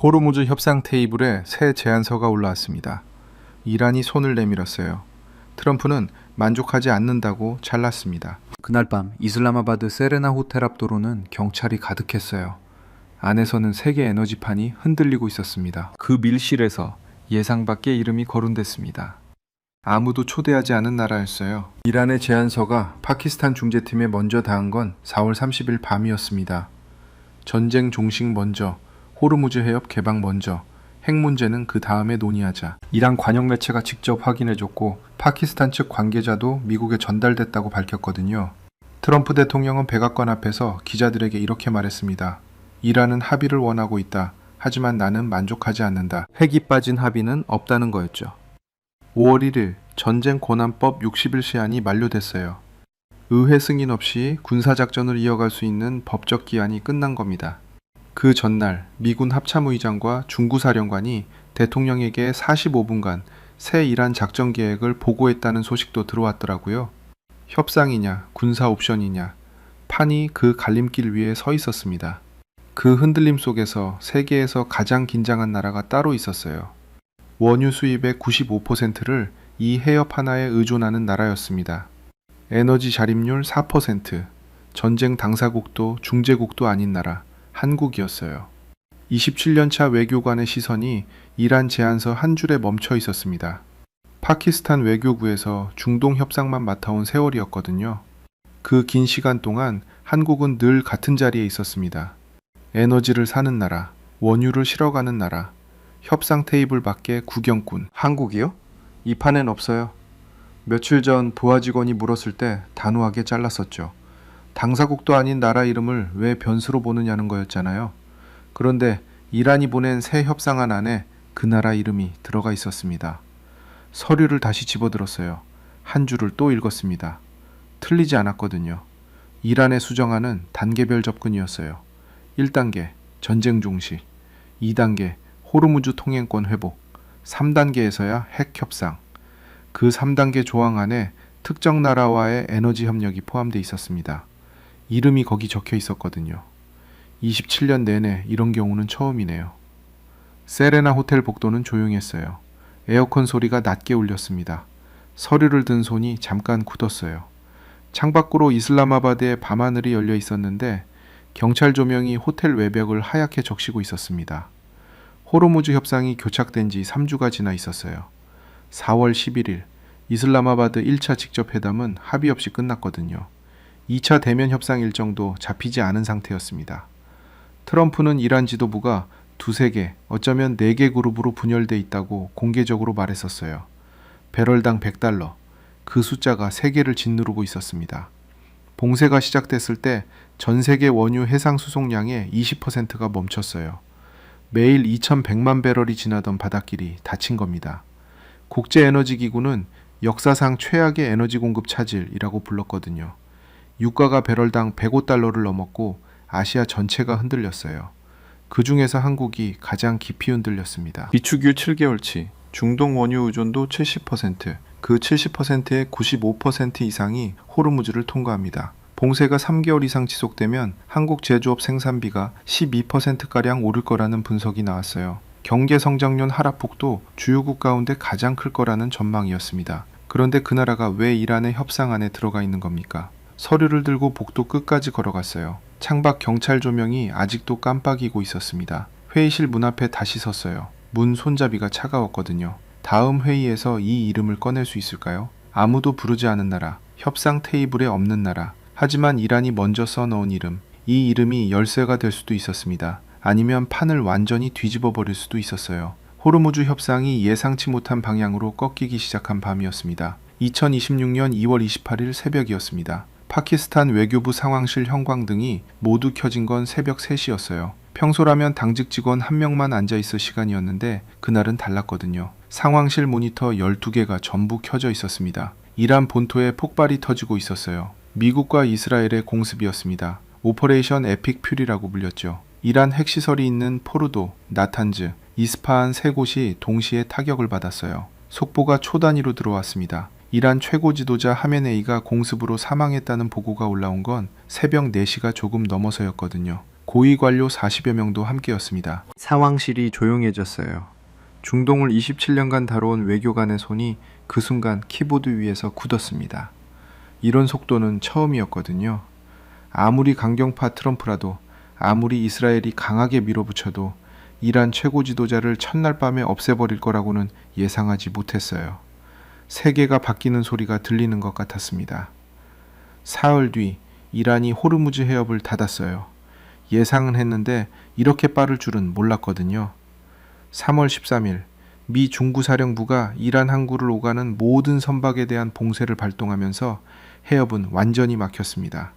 호르무즈 협상 테이블에 새 제안서가 올라왔습니다. 이란이 손을 내밀었어요. 트럼프는 만족하지 않는다고 잘랐습니다. 그날 밤 이슬라마바드 세레나 호텔 앞 도로는 경찰이 가득했어요. 안에서는 세계 에너지판이 흔들리고 있었습니다. 그 밀실에서 예상 밖의 이름이 거론됐습니다. 아무도 초대하지 않은 나라였어요. 이란의 제안서가 파키스탄 중재팀에 먼저 닿은 건 4월 30일 밤이었습니다. 전쟁 종식 먼저, 호르무즈 해협 개방 먼저, 핵 문제는 그 다음에 논의하자. 이란 관영 매체가 직접 확인해줬고 파키스탄 측 관계자도 미국에 전달됐다고 밝혔거든요. 트럼프 대통령은 백악관 앞에서 기자들에게 이렇게 말했습니다. 이란은 합의를 원하고 있다. 하지만 나는 만족하지 않는다. 핵이 빠진 합의는 없다는 거였죠. 5월 1일 전쟁 권한법 60일 시한이 만료됐어요. 의회 승인 없이 군사작전을 이어갈 수 있는 법적 기한이 끝난 겁니다. 그 전날 미군 합참의장과 중구사령관이 대통령에게 45분간 새 이란 작전 계획을 보고했다는 소식도 들어왔더라고요. 협상이냐 군사 옵션이냐 판이 그 갈림길 위에 서 있었습니다. 그 흔들림 속에서 세계에서 가장 긴장한 나라가 따로 있었어요. 원유 수입의 95%를 이 해협 하나에 의존하는 나라였습니다. 에너지 자립률 4%, 전쟁 당사국도 중재국도 아닌 나라, 한국이었어요. 27년차 외교관의 시선이 이란 제안서 한 줄에 멈춰 있었습니다. 파키스탄 외교부에서 중동 협상만 맡아온 세월이었거든요. 그 긴 시간 동안 한국은 늘 같은 자리에 있었습니다. 에너지를 사는 나라, 원유를 실어가는 나라, 협상 테이블 밖에 구경꾼. 한국이요? 이 판엔 없어요. 며칠 전 부하 직원이 물었을 때 단호하게 잘랐었죠. 당사국도 아닌 나라 이름을 왜 변수로 보느냐는 거였잖아요. 그런데 이란이 보낸 새 협상안 안에 그 나라 이름이 들어가 있었습니다. 서류를 다시 집어들었어요. 한 줄을 또 읽었습니다. 틀리지 않았거든요. 이란의 수정안은 단계별 접근이었어요. 1단계 전쟁 종식, 2단계 호르무즈 통행권 회복, 3단계에서야 핵 협상. 그 3단계 조항 안에 특정 나라와의 에너지 협력이 포함되어 있었습니다. 이름이 거기 적혀 있었거든요. 27년 내내 이런 경우는 처음이네요. 세레나 호텔 복도는 조용했어요. 에어컨 소리가 낮게 울렸습니다. 서류를 든 손이 잠깐 굳었어요. 창밖으로 이슬라마바드의 밤하늘이 열려 있었는데 경찰 조명이 호텔 외벽을 하얗게 적시고 있었습니다. 호르무즈 협상이 교착된 지 3주가 지나 있었어요. 4월 11일 이슬라마바드 1차 직접 회담은 합의 없이 끝났거든요. 2차 대면 협상 일정도 잡히지 않은 상태였습니다. 트럼프는 이란 지도부가 두세 개, 어쩌면 4개 그룹으로 분열돼 있다고 공개적으로 말했었어요. 배럴당 $100, 그 숫자가 세계를 짓누르고 있었습니다. 봉쇄가 시작됐을 때 전 세계 원유 해상 수송량의 20%가 멈췄어요. 매일 2,100만 배럴이 지나던 바닷길이 닫힌 겁니다. 국제에너지기구는 역사상 최악의 에너지 공급 차질이라고 불렀거든요. 유가가 배럴당 $105를 넘었고 아시아 전체가 흔들렸어요. 그 중에서 한국이 가장 깊이 흔들렸습니다. 비축일 7개월치, 중동 원유 의존도 70%, 그 70%의 95% 이상이 호르무즈를 통과합니다. 봉쇄가 3개월 이상 지속되면 한국 제조업 생산비가 12%가량 오를 거라는 분석이 나왔어요. 경제 성장률 하락폭도 주요국 가운데 가장 클 거라는 전망이었습니다. 그런데 그 나라가 왜 이란의 협상 안에 들어가 있는 겁니까? 서류를 들고 복도 끝까지 걸어갔어요. 창밖 경찰 조명이 아직도 깜빡이고 있었습니다. 회의실 문 앞에 다시 섰어요. 문 손잡이가 차가웠거든요. 다음 회의에서 이 이름을 꺼낼 수 있을까요? 아무도 부르지 않은 나라, 협상 테이블에 없는 나라. 하지만 이란이 먼저 써놓은 이름, 이 이름이 열쇠가 될 수도 있었습니다. 아니면 판을 완전히 뒤집어 버릴 수도 있었어요. 호르무즈 협상이 예상치 못한 방향으로 꺾이기 시작한 밤이었습니다. 2026년 2월 28일 새벽이었습니다. 파키스탄 외교부 상황실 형광등이 모두 켜진 건 새벽 3시였어요. 평소라면 당직 직원 한 명만 앉아있을 시간이었는데 그날은 달랐거든요. 상황실 모니터 12개가 전부 켜져 있었습니다. 이란 본토에 폭발이 터지고 있었어요. 미국과 이스라엘의 공습이었습니다. 오퍼레이션 에픽 퓨리라고 불렸죠. 이란 핵시설이 있는 포르도, 나탄즈, 이스파한 3곳이 동시에 타격을 받았어요. 속보가 초단위로 들어왔습니다. 이란 최고 지도자 하메네이가 공습으로 사망했다는 보고가 올라온 건 새벽 4시가 조금 넘어서였거든요. 고위 관료 40여 명도 함께였습니다. 상황실이 조용해졌어요. 중동을 27년간 다뤄온 외교관의 손이 그 순간 키보드 위에서 굳었습니다. 이런 속도는 처음이었거든요. 아무리 강경파 트럼프라도, 아무리 이스라엘이 강하게 밀어붙여도 이란 최고 지도자를 첫날 밤에 없애버릴 거라고는 예상하지 못했어요. 세계가 바뀌는 소리가 들리는 것 같았습니다. 사흘 뒤 이란이 호르무즈 해협을 닫았어요. 예상은 했는데 이렇게 빠를 줄은 몰랐거든요. 3월 13일 미 중구사령부가 이란 항구를 오가는 모든 선박에 대한 봉쇄를 발동하면서 해협은 완전히 막혔습니다.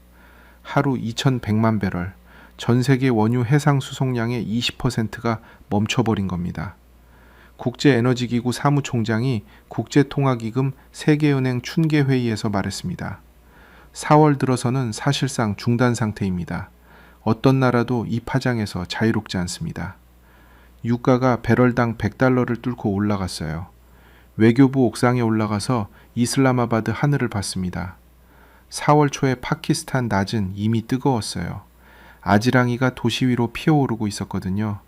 하루 2,100만 배럴, 전 세계 원유 해상 수송량의 20%가 멈춰버린 겁니다. 국제에너지기구 사무총장이 국제통화기금 세계은행 춘계회의에서 말했습니다. 4월 들어서는 사실상 중단 상태입니다. 어떤 나라도 이 파장에서 자유롭지 않습니다. 유가가 배럴당 100달러를 뚫고 올라갔어요. 외교부 옥상에 올라가서 이슬라마바드 하늘을 봤습니다. 4월 초에 파키스탄 낮은 이미 뜨거웠어요. 아지랑이가 도시 위로 피어오르고 있었거든요.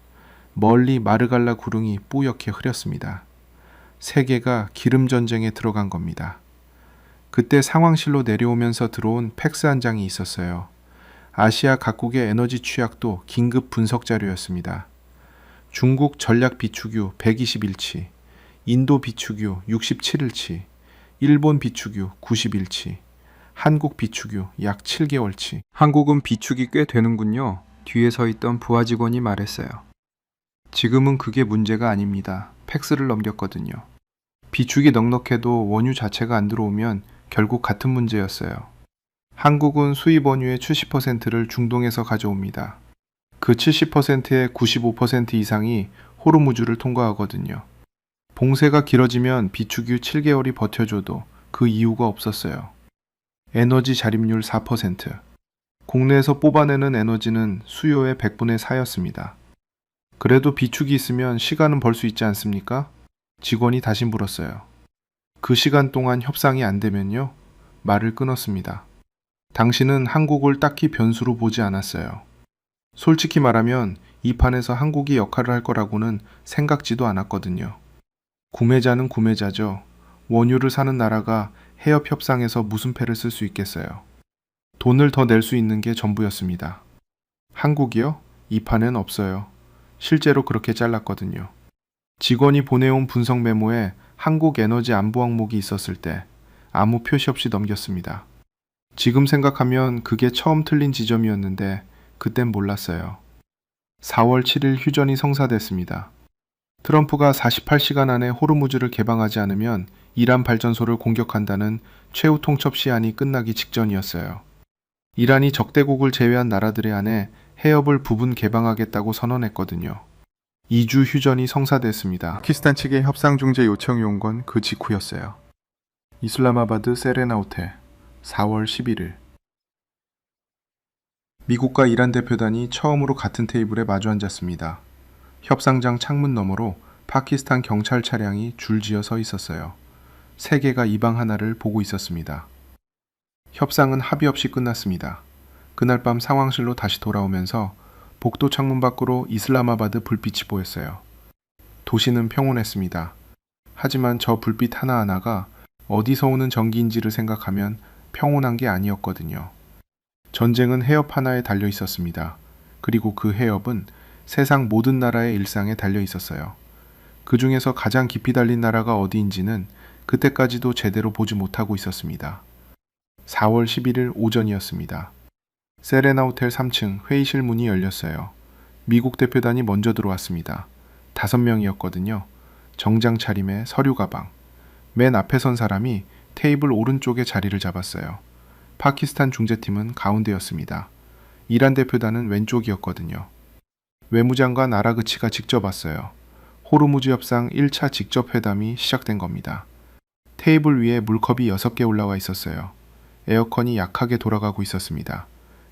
멀리 마르갈라 구릉이 뿌옇게 흐렸습니다. 세계가 기름 전쟁에 들어간 겁니다. 그때 상황실로 내려오면서 들어온 팩스 한 장이 있었어요. 아시아 각국의 에너지 취약도 긴급 분석 자료였습니다. 중국 전략 비축유 121치, 인도 비축유 67일치, 일본 비축유 91치, 한국 비축유 약 7개월치. 한국은 비축이 꽤 되는군요. 뒤에 서 있던 부하 직원이 말했어요. 지금은 그게 문제가 아닙니다. 팩스를 넘겼거든요. 비축이 넉넉해도 원유 자체가 안 들어오면 결국 같은 문제였어요. 한국은 수입 원유의 70%를 중동에서 가져옵니다. 그 70%의 95% 이상이 호르무즈를 통과하거든요. 봉쇄가 길어지면 비축유 7개월이 버텨줘도 그 이유가 없었어요. 에너지 자립률 4%. 국내에서 뽑아내는 에너지는 수요의 100분의 4였습니다. 그래도 비축이 있으면 시간은 벌 수 있지 않습니까? 직원이 다시 물었어요. 그 시간 동안 협상이 안 되면요? 말을 끊었습니다. 당신은 한국을 딱히 변수로 보지 않았어요. 솔직히 말하면 이 판에서 한국이 역할을 할 거라고는 생각지도 않았거든요. 구매자는 구매자죠. 원유를 사는 나라가 해협 협상에서 무슨 패를 쓸 수 있겠어요. 돈을 더 낼 수 있는 게 전부였습니다. 한국이요? 이 판엔 없어요. 실제로 그렇게 잘랐거든요. 직원이 보내온 분석 메모에 한국 에너지 안보 항목이 있었을 때 아무 표시 없이 넘겼습니다. 지금 생각하면 그게 처음 틀린 지점이었는데 그땐 몰랐어요. 4월 7일 휴전이 성사됐습니다. 트럼프가 48시간 안에 호르무즈를 개방하지 않으면 이란 발전소를 공격한다는 최후 통첩 시한이 끝나기 직전이었어요. 이란이 적대국을 제외한 나라들에 한해 해협을 부분 개방하겠다고 선언했거든요. 2주 휴전이 성사됐습니다. 파키스탄 측의 협상 중재 요청이 온 건 그 직후였어요. 이슬라마바드 세레나 호텔 4월 11일 미국과 이란 대표단이 처음으로 같은 테이블에 마주 앉았습니다. 협상장 창문 너머로 파키스탄 경찰 차량이 줄지어 서 있었어요. 세계가 이 방 하나를 보고 있었습니다. 협상은 합의 없이 끝났습니다. 그날 밤 상황실로 다시 돌아오면서 복도 창문 밖으로 이슬라마바드 불빛이 보였어요. 도시는 평온했습니다. 하지만 저 불빛 하나하나가 어디서 오는 전기인지를 생각하면 평온한 게 아니었거든요. 전쟁은 해협 하나에 달려 있었습니다. 그리고 그 해협은 세상 모든 나라의 일상에 달려 있었어요. 그 중에서 가장 깊이 달린 나라가 어디인지는 그때까지도 제대로 보지 못하고 있었습니다. 4월 11일 오전이었습니다. 세레나 호텔 3층 회의실 문이 열렸어요. 미국 대표단이 먼저 들어왔습니다. 5명이었거든요. 정장 차림에 서류 가방. 맨 앞에 선 사람이 테이블 오른쪽에 자리를 잡았어요. 파키스탄 중재팀은 가운데였습니다. 이란 대표단은 왼쪽이었거든요. 외무장관 아라그치가 직접 왔어요. 호르무즈 협상 1차 직접 회담이 시작된 겁니다. 테이블 위에 물컵이 6개 올라와 있었어요. 에어컨이 약하게 돌아가고 있었습니다.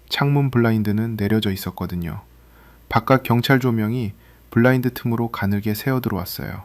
창문 블라인드는 내려져 있었거든요. 바깥 경찰 조명이 블라인드 틈으로 가늘게 새어 들어왔어요.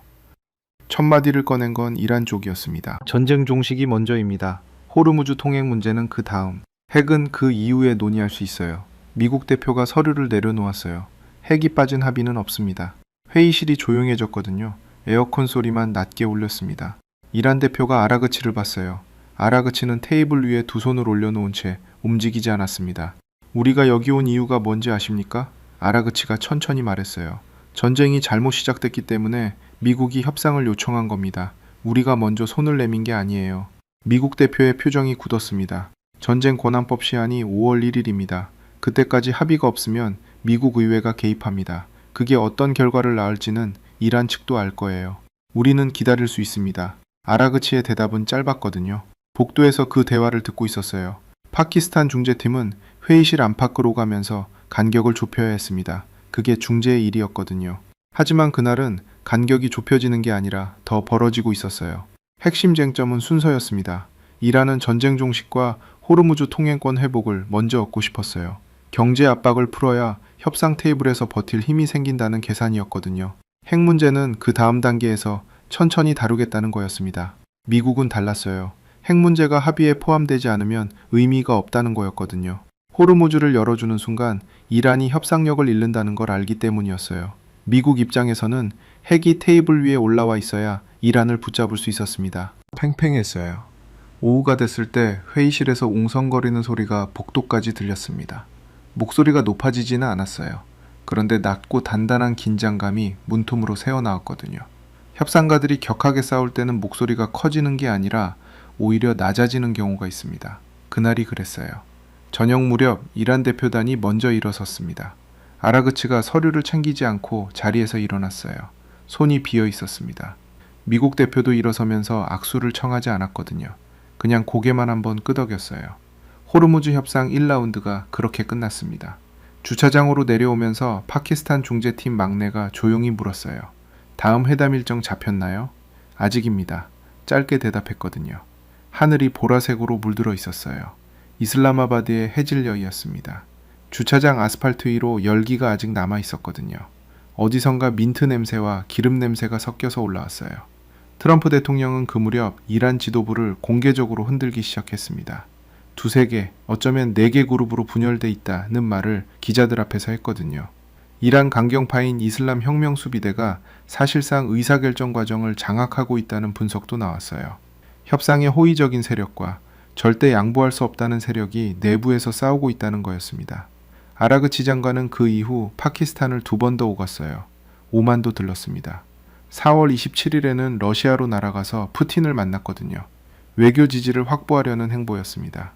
첫 마디를 꺼낸 건 이란 쪽이었습니다. 전쟁 종식이 먼저입니다. 호르무즈 통행 문제는 그 다음. 핵은 그 이후에 논의할 수 있어요. 미국 대표가 서류를 내려놓았어요. 핵이 빠진 합의는 없습니다. 회의실이 조용해졌거든요. 에어컨 소리만 낮게 울렸습니다. 이란 대표가 아라그치를 봤어요. 아라그치는 테이블 위에 두 손을 올려놓은 채 움직이지 않았습니다. 우리가 여기 온 이유가 뭔지 아십니까? 아라그치가 천천히 말했어요. 전쟁이 잘못 시작됐기 때문에 미국이 협상을 요청한 겁니다. 우리가 먼저 손을 내민 게 아니에요. 미국 대표의 표정이 굳었습니다. 전쟁 권한법 시한이 5월 1일입니다. 그때까지 합의가 없으면 미국 의회가 개입합니다. 그게 어떤 결과를 낳을지는 이란 측도 알 거예요. 우리는 기다릴 수 있습니다. 아라그치의 대답은 짧았거든요. 복도에서 그 대화를 듣고 있었어요. 파키스탄 중재팀은 회의실 안팎으로 가면서 간격을 좁혀야 했습니다. 그게 중재의 일이었거든요. 하지만 그날은 간격이 좁혀지는 게 아니라 더 벌어지고 있었어요. 핵심 쟁점은 순서였습니다. 이란은 전쟁 종식과 호르무즈 통행권 회복을 먼저 얻고 싶었어요. 경제 압박을 풀어야 협상 테이블에서 버틸 힘이 생긴다는 계산이었거든요. 핵 문제는 그 다음 단계에서 천천히 다루겠다는 거였습니다. 미국은 달랐어요. 핵 문제가 합의에 포함되지 않으면 의미가 없다는 거였거든요. 호르무즈를 열어주는 순간 이란이 협상력을 잃는다는 걸 알기 때문이었어요. 미국 입장에서는 핵이 테이블 위에 올라와 있어야 이란을 붙잡을 수 있었습니다. 팽팽했어요. 오후가 됐을 때 회의실에서 웅성거리는 소리가 복도까지 들렸습니다. 목소리가 높아지지는 않았어요. 그런데 낮고 단단한 긴장감이 문틈으로 새어나왔거든요. 협상가들이 격하게 싸울 때는 목소리가 커지는 게 아니라 오히려 낮아지는 경우가 있습니다. 그날이 그랬어요. 저녁 무렵 이란 대표단이 먼저 일어섰습니다. 아라그치가 서류를 챙기지 않고 자리에서 일어났어요. 손이 비어 있었습니다. 미국 대표도 일어서면서 악수를 청하지 않았거든요. 그냥 고개만 한번 끄덕였어요. 호르무즈 협상 1라운드가 그렇게 끝났습니다. 주차장으로 내려오면서 파키스탄 중재팀 막내가 조용히 물었어요. 다음 회담 일정 잡혔나요? 아직입니다. 짧게 대답했거든요. 하늘이 보라색으로 물들어 있었어요. 이슬라마바드의 해질녘이었습니다. 주차장 아스팔트 위로 열기가 아직 남아 있었거든요. 어디선가 민트 냄새와 기름 냄새가 섞여서 올라왔어요. 트럼프 대통령은 그 무렵 이란 지도부를 공개적으로 흔들기 시작했습니다. 두세 개, 어쩌면 4개 그룹으로 분열돼 있다는 말을 기자들 앞에서 했거든요. 이란 강경파인 이슬람 혁명 수비대가 사실상 의사결정 과정을 장악하고 있다는 분석도 나왔어요. 협상의 호의적인 세력과 절대 양보할 수 없다는 세력이 내부에서 싸우고 있다는 거였습니다. 아라그치 장관은 그 이후 파키스탄을 2번 더 오갔어요. 오만도 들렀습니다. 4월 27일에는 러시아로 날아가서 푸틴을 만났거든요. 외교 지지를 확보하려는 행보였습니다.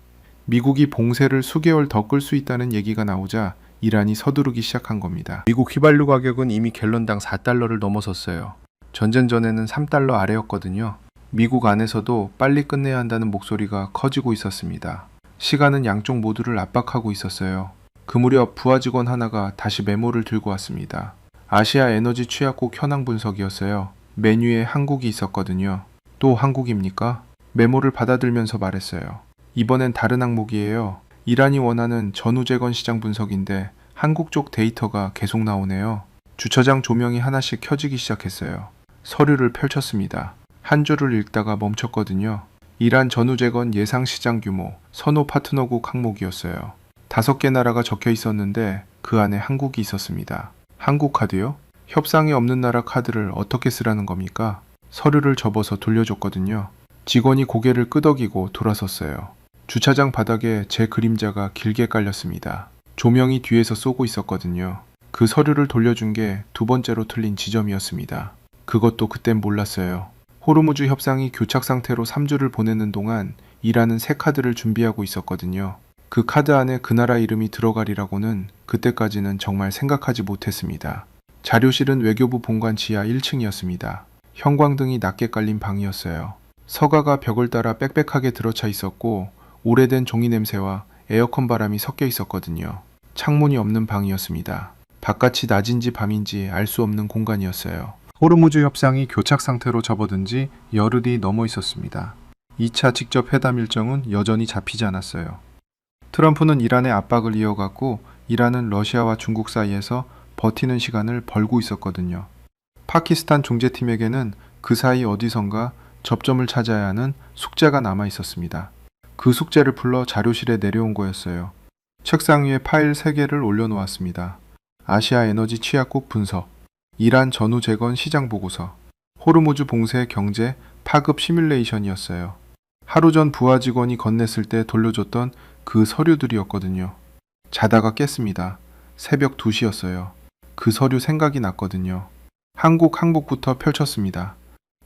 미국이 봉쇄를 수개월 더 끌 수 있다는 얘기가 나오자 이란이 서두르기 시작한 겁니다. 미국 휘발유 가격은 이미 갤런당 4달러를 넘어섰어요. 전쟁 전에는 3달러 아래였거든요. 미국 안에서도 빨리 끝내야 한다는 목소리가 커지고 있었습니다. 시간은 양쪽 모두를 압박하고 있었어요. 그 무렵 부하 직원 하나가 다시 메모를 들고 왔습니다. 아시아 에너지 취약국 현황 분석이었어요. 메뉴에 한국이 있었거든요. 또 한국입니까? 메모를 받아들면서 말했어요. 이번엔 다른 항목이에요. 이란이 원하는 전후 재건 시장 분석인데 한국 쪽 데이터가 계속 나오네요. 주차장 조명이 하나씩 켜지기 시작했어요. 서류를 펼쳤습니다. 한 줄을 읽다가 멈췄거든요. 이란 전후 재건 예상 시장 규모, 선호 파트너국 항목이었어요. 5개 나라가 적혀 있었는데 그 안에 한국이 있었습니다. 한국 카드요? 협상이 없는 나라 카드를 어떻게 쓰라는 겁니까? 서류를 접어서 돌려줬거든요. 직원이 고개를 끄덕이고 돌아섰어요. 주차장 바닥에 제 그림자가 길게 깔렸습니다. 조명이 뒤에서 쏘고 있었거든요. 그 서류를 돌려준 게 2번째로 틀린 지점이었습니다. 그것도 그땐 몰랐어요. 호르무즈 협상이 교착 상태로 3주를 보내는 동안 이란은 새 카드를 준비하고 있었거든요. 그 카드 안에 그 나라 이름이 들어가리라고는 그때까지는 정말 생각하지 못했습니다. 자료실은 외교부 본관 지하 1층이었습니다. 형광등이 낮게 깔린 방이었어요. 서가가 벽을 따라 빽빽하게 들어차 있었고 오래된 종이 냄새와 에어컨 바람이 섞여 있었거든요. 창문이 없는 방이었습니다. 바깥이 낮인지 밤인지 알 수 없는 공간이었어요. 호르무즈 협상이 교착 상태로 접어든 지 열흘이 넘어 있었습니다. 2차 직접 회담 일정은 여전히 잡히지 않았어요. 트럼프는 이란의 압박을 이어갔고 이란은 러시아와 중국 사이에서 버티는 시간을 벌고 있었거든요. 파키스탄 중재팀에게는 그 사이 어디선가 접점을 찾아야 하는 숙제가 남아 있었습니다. 그 숙제를 풀러 자료실에 내려온 거였어요. 책상 위에 파일 3개를 올려놓았습니다. 아시아 에너지 취약국 분석, 이란 전후 재건 시장 보고서, 호르무즈 봉쇄 경제 파급 시뮬레이션이었어요. 하루 전 부하 직원이 건넸을 때 돌려줬던 그 서류들이었거든요. 자다가 깼습니다. 새벽 2시였어요. 그 서류 생각이 났거든요. 한국 항복부터 펼쳤습니다.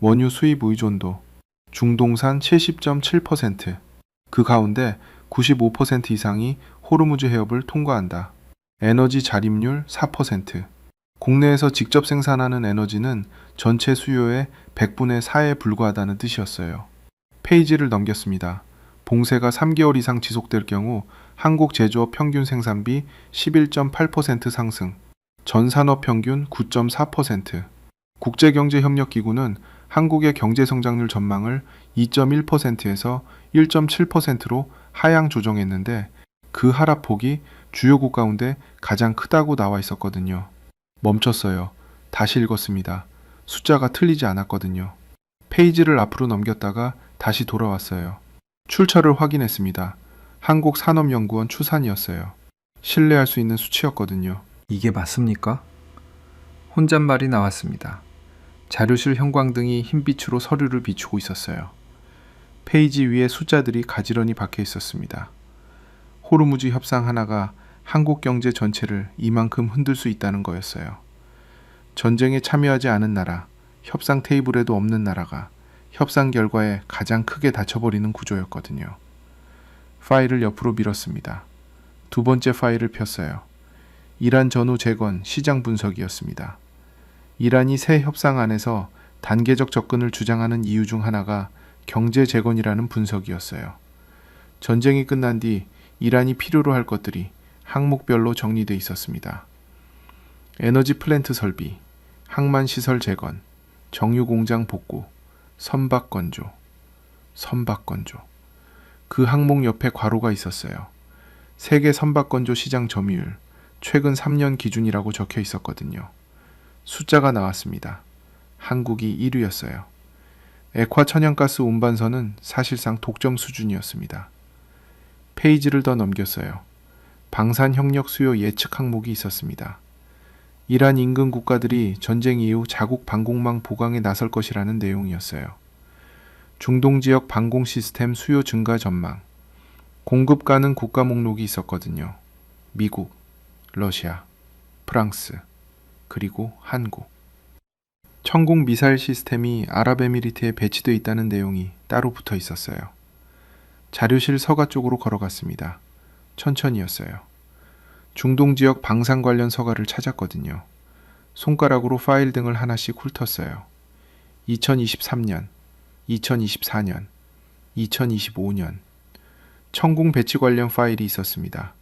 원유 수입 의존도, 중동산 70.7%, 그 가운데 95% 이상이 호르무즈 해협을 통과한다. 에너지 자립률 4%, 국내에서 직접 생산하는 에너지는 전체 수요의 100분의 4에 불과하다는 뜻이었어요. 페이지를 넘겼습니다. 봉쇄가 3개월 이상 지속될 경우 한국 제조업 평균 생산비 11.8% 상승, 전 산업 평균 9.4%, 국제경제협력기구는 한국의 경제성장률 전망을 2.1%에서 1.7%로 하향 조정했는데 그 하락폭이 주요국 가운데 가장 크다고 나와 있었거든요. 멈췄어요. 다시 읽었습니다. 숫자가 틀리지 않았거든요. 페이지를 앞으로 넘겼다가 다시 돌아왔어요. 출처를 확인했습니다. 한국산업연구원 추산이었어요. 신뢰할 수 있는 수치였거든요. 이게 맞습니까? 혼잣말이 나왔습니다. 자료실 형광등이 흰빛으로 서류를 비추고 있었어요. 페이지 위에 숫자들이 가지런히 박혀 있었습니다. 호르무즈 협상 하나가 한국 경제 전체를 이만큼 흔들 수 있다는 거였어요. 전쟁에 참여하지 않은 나라, 협상 테이블에도 없는 나라가 협상 결과에 가장 크게 다쳐버리는 구조였거든요. 파일을 옆으로 밀었습니다. 두 번째 파일을 폈어요. 이란 전후 재건 시장 분석이었습니다. 이란이 새 협상안에서 단계적 접근을 주장하는 이유 중 하나가 경제 재건이라는 분석이었어요. 전쟁이 끝난 뒤 이란이 필요로 할 것들이 항목별로 정리돼 있었습니다. 에너지 플랜트 설비, 항만 시설 재건, 정유 공장 복구, 선박 건조. 그 항목 옆에 괄호가 있었어요. 세계 선박 건조 시장 점유율, 최근 3년 기준이라고 적혀 있었거든요. 숫자가 나왔습니다. 한국이 1위였어요. 액화 천연가스 운반선은 사실상 독점 수준이었습니다. 페이지를 더 넘겼어요. 방산 협력 수요 예측 항목이 있었습니다. 이란 인근 국가들이 전쟁 이후 자국 방공망 보강에 나설 것이라는 내용이었어요. 중동 지역 방공 시스템 수요 증가 전망, 공급 가능 국가 목록이 있었거든요. 미국, 러시아, 프랑스, 그리고 한국. 천공 미사일 시스템이 아랍에미리트에 배치되어 있다는 내용이 따로 붙어 있었어요. 자료실 서가 쪽으로 걸어갔습니다. 천천히였어요. 중동 지역 방산 관련 서가를 찾았거든요. 손가락으로 파일 등을 하나씩 훑었어요. 2023년, 2024년, 2025년. 천공 배치 관련 파일이 있었습니다.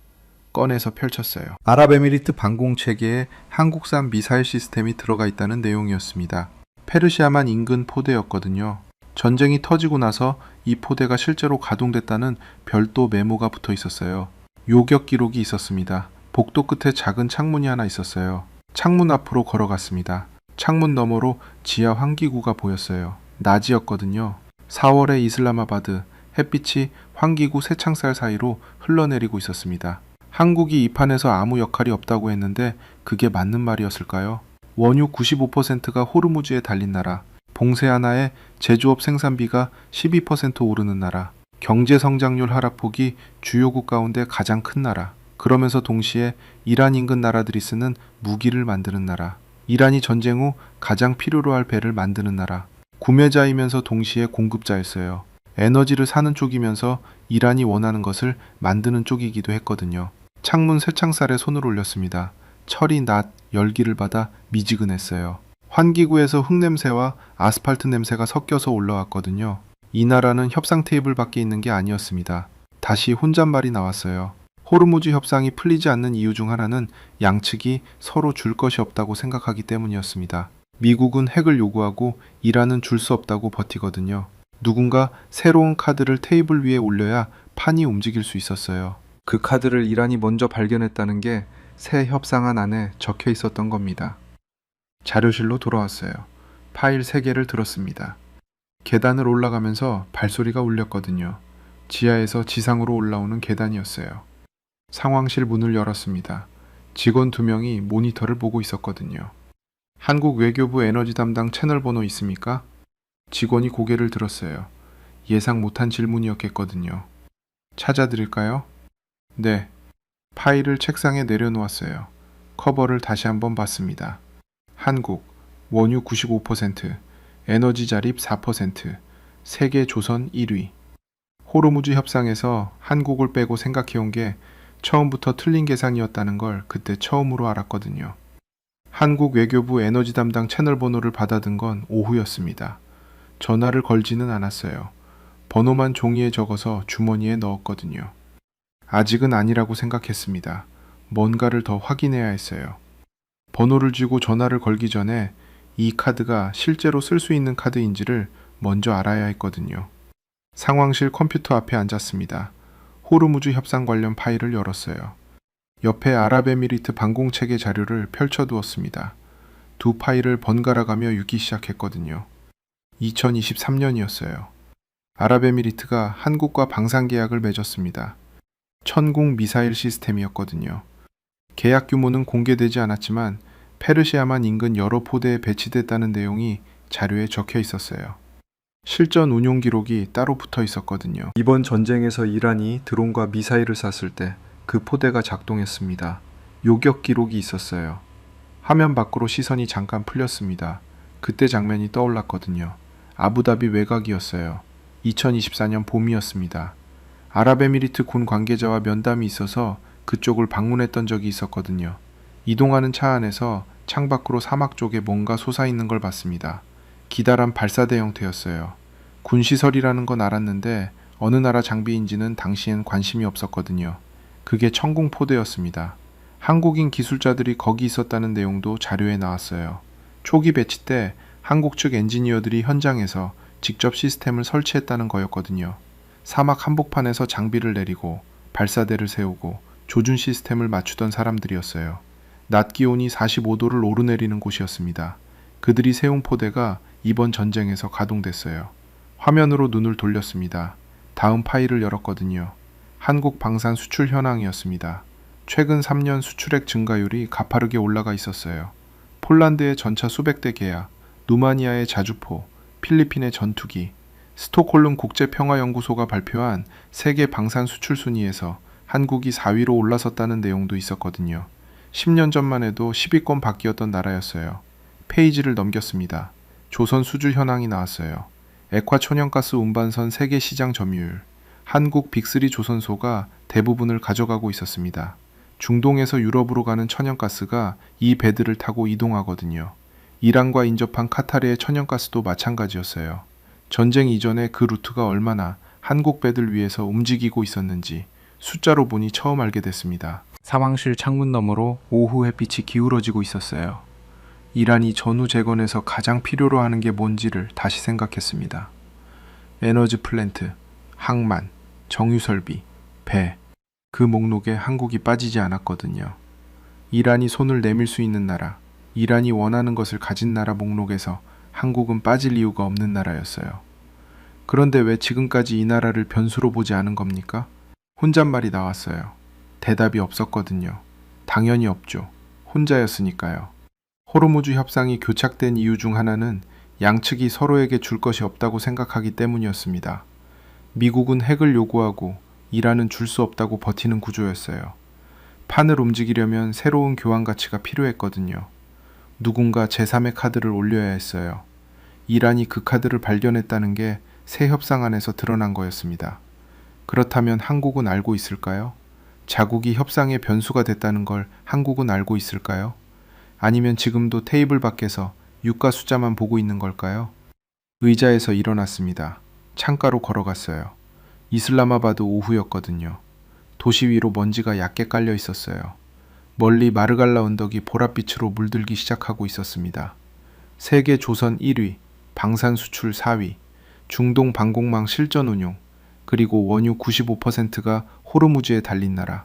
꺼내서 펼쳤어요. 아랍에미리트 방공 체계에 한국산 미사일 시스템이 들어가 있다는 내용이었습니다. 페르시아만 인근 포대였거든요. 전쟁이 터지고 나서 이 포대가 실제로 가동됐다는 별도 메모가 붙어 있었어요. 요격 기록이 있었습니다. 복도 끝에 작은 창문이 하나 있었어요. 창문 앞으로 걸어갔습니다. 창문 너머로 지하 환기구가 보였어요. 낮이었거든요. 4월의 이슬라마바드, 햇빛이 환기구 새 창살 사이로 흘러내리고 있었습니다. 한국이 이 판에서 아무 역할이 없다고 했는데 그게 맞는 말이었을까요? 원유 95%가 호르무즈에 달린 나라, 봉쇄 하나에 제조업 생산비가 12% 오르는 나라, 경제 성장률 하락폭이 주요국 가운데 가장 큰 나라, 그러면서 동시에 이란 인근 나라들이 쓰는 무기를 만드는 나라, 이란이 전쟁 후 가장 필요로 할 배를 만드는 나라, 구매자이면서 동시에 공급자였어요. 에너지를 사는 쪽이면서 이란이 원하는 것을 만드는 쪽이기도 했거든요. 창문 쇠창살에 손을 올렸습니다. 철이 낮 열기를 받아 미지근했어요. 환기구에서 흙냄새와 아스팔트 냄새가 섞여서 올라왔거든요. 이 나라는 협상 테이블 밖에 있는 게 아니었습니다. 다시 혼잣말이 나왔어요. 호르무즈 협상이 풀리지 않는 이유 중 하나는 양측이 서로 줄 것이 없다고 생각하기 때문이었습니다. 미국은 핵을 요구하고 이란은 줄 수 없다고 버티거든요. 누군가 새로운 카드를 테이블 위에 올려야 판이 움직일 수 있었어요. 그 카드를 이란이 먼저 발견했다는 게 새 협상안 안에 적혀 있었던 겁니다. 자료실로 돌아왔어요. 파일 3개를 들었습니다. 계단을 올라가면서 발소리가 울렸거든요. 지하에서 지상으로 올라오는 계단이었어요. 상황실 문을 열었습니다. 직원 2명이 모니터를 보고 있었거든요. 한국 외교부 에너지 담당 채널 번호 있습니까? 직원이 고개를 들었어요. 예상 못한 질문이었겠거든요. 찾아드릴까요? 네. 파일을 책상에 내려놓았어요. 커버를 다시 한번 봤습니다. 한국, 원유 95%, 에너지 자립 4%, 세계 조선 1위. 호르무즈 협상에서 한국을 빼고 생각해온 게 처음부터 틀린 계산이었다는 걸 그때 처음으로 알았거든요. 한국 외교부 에너지 담당 채널 번호를 받아든 건 오후였습니다. 전화를 걸지는 않았어요. 번호만 종이에 적어서 주머니에 넣었거든요. 아직은 아니라고 생각했습니다. 뭔가를 더 확인해야 했어요. 번호를 쥐고 전화를 걸기 전에 이 카드가 실제로 쓸 수 있는 카드인지를 먼저 알아야 했거든요. 상황실 컴퓨터 앞에 앉았습니다. 호르무즈 협상 관련 파일을 열었어요. 옆에 아랍에미리트 방공체계 자료를 펼쳐두었습니다. 두 파일을 번갈아가며 읽기 시작했거든요. 2023년이었어요. 아랍에미리트가 한국과 방산계약을 맺었습니다. 천궁 미사일 시스템이었거든요. 계약 규모는 공개되지 않았지만 페르시아만 인근 여러 포대에 배치됐다는 내용이 자료에 적혀 있었어요. 실전 운용 기록이 따로 붙어 있었거든요. 이번 전쟁에서 이란이 드론과 미사일을 쐈을 때 그 포대가 작동했습니다. 요격 기록이 있었어요. 화면 밖으로 시선이 잠깐 풀렸습니다. 그때 장면이 떠올랐거든요. 아부다비 외곽이었어요. 2024년 봄이었습니다. 아랍에미리트 군 관계자와 면담이 있어서 그쪽을 방문했던 적이 있었거든요. 이동하는 차 안에서 창밖으로 사막 쪽에 뭔가 솟아있는 걸 봤습니다. 기다란 발사대 형태였어요. 군시설이라는 건 알았는데 어느 나라 장비인지는 당시엔 관심이 없었거든요. 그게 천궁포대였습니다. 한국인 기술자들이 거기 있었다는 내용도 자료에 나왔어요. 초기 배치 때 한국 측 엔지니어들이 현장에서 직접 시스템을 설치했다는 거였거든요. 사막 한복판에서 장비를 내리고 발사대를 세우고 조준 시스템을 맞추던 사람들이었어요. 낮 기온이 45도를 오르내리는 곳이었습니다. 그들이 세운 포대가 이번 전쟁에서 가동됐어요. 화면으로 눈을 돌렸습니다. 다음 파일을 열었거든요. 한국 방산 수출 현황이었습니다. 최근 3년 수출액 증가율이 가파르게 올라가 있었어요. 폴란드의 전차 수백 대 계약, 루마니아의 자주포, 필리핀의 전투기, 스톡홀름 국제평화연구소가 발표한 세계 방산 수출 순위에서 한국이 4위로 올라섰다는 내용도 있었거든요. 10년 전만 해도 10위권 밖이었던 나라였어요. 페이지를 넘겼습니다. 조선 수출 현황이 나왔어요. 액화 천연가스 운반선 세계 시장 점유율, 한국 빅3 조선소가 대부분을 가져가고 있었습니다. 중동에서 유럽으로 가는 천연가스가 이 배들을 타고 이동하거든요. 이란과 인접한 카타르의 천연가스도 마찬가지였어요. 전쟁 이전에 그 루트가 얼마나 한국 배들 위해서 움직이고 있었는지 숫자로 보니 처음 알게 됐습니다. 상황실 창문 너머로 오후 햇빛이 기울어지고 있었어요. 이란이 전후 재건에서 가장 필요로 하는 게 뭔지를 다시 생각했습니다. 에너지 플랜트, 항만, 정유설비, 배. 그 목록에 한국이 빠지지 않았거든요. 이란이 손을 내밀 수 있는 나라, 이란이 원하는 것을 가진 나라 목록에서 한국은 빠질 이유가 없는 나라였어요. 그런데 왜 지금까지 이 나라를 변수로 보지 않은 겁니까? 혼잣말이 나왔어요. 대답이 없었거든요. 당연히 없죠. 혼자였으니까요. 호르무즈 협상이 교착된 이유 중 하나는 양측이 서로에게 줄 것이 없다고 생각하기 때문이었습니다. 미국은 핵을 요구하고 이란은 줄 수 없다고 버티는 구조였어요. 판을 움직이려면 새로운 교환 가치가 필요했거든요. 누군가 제3의 카드를 올려야 했어요. 이란이 그 카드를 발견했다는 게 새 협상 안에서 드러난 거였습니다. 그렇다면 한국은 알고 있을까요? 자국이 협상의 변수가 됐다는 걸 한국은 알고 있을까요? 아니면 지금도 테이블 밖에서 유가 숫자만 보고 있는 걸까요? 의자에서 일어났습니다. 창가로 걸어갔어요. 이슬라마바드 오후였거든요. 도시 위로 먼지가 얕게 깔려 있었어요. 멀리 마르갈라 언덕이 보랏빛으로 물들기 시작하고 있었습니다. 세계 조선 1위, 방산 수출 4위, 중동 방공망 실전 운용, 그리고 원유 95%가 호르무즈에 달린 나라.